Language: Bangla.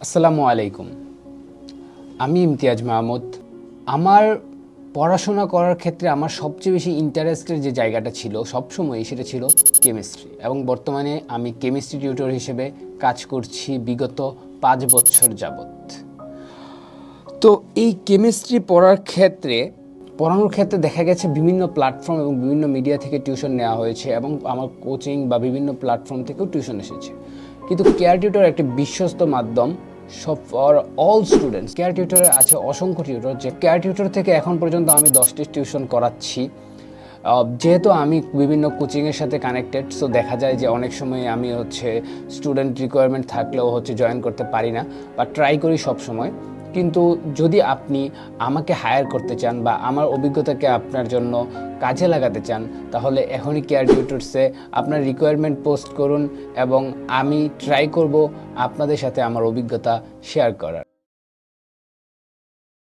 আসসালামু আলাইকুম। আমি ইমতিয়াজ মাহমুদ। আমার পড়াশোনা করার ক্ষেত্রে আমার সবচেয়ে বেশি ইন্টারেস্টের যে জায়গাটা ছিল সবসময়ই সেটা ছিল কেমিস্ট্রি, এবং বর্তমানে আমি কেমিস্ট্রি টিউটর হিসেবে কাজ করছি বিগত 5 বছর যাবৎ। তো এই কেমিস্ট্রি পড়ানোর ক্ষেত্রে দেখা গেছে বিভিন্ন প্ল্যাটফর্ম এবং বিভিন্ন মিডিয়া থেকে টিউশন নেওয়া হয়েছে, এবং আমার কোচিং বা বিভিন্ন প্ল্যাটফর্ম থেকেও টিউশন এসেছে। কিন্তু কেয়ার টিউটর একটি বিশ্বস্ত মাধ্যম সব ফর অল স্টুডেন্টস। কেয়ার টিউটরে আছে অসংখ্য টিউটর, যে কেয়ার টিউটর থেকে এখন পর্যন্ত আমি 10টি টিউশন করাচ্ছি। যেহেতু আমি বিভিন্ন কোচিংয়ের সাথে কানেক্টেড, সো দেখা যায় যে অনেক সময় আমি স্টুডেন্ট রিকোয়ারমেন্ট থাকলেও জয়েন করতে পারি না, বা ট্রাই করি সব সময়। কিন্তু যদি আপনি আমাকে হায়ার করতে চান বা আমার অভিজ্ঞতাকে আপনার জন্য কাজে লাগাতে চান, তাহলে এখনই কেয়ার টিউটরসে আপনার রিকোয়ারমেন্ট পোস্ট করুন, এবং আমি ট্রাই করব আপনাদের সাথে আমার অভিজ্ঞতা শেয়ার করার।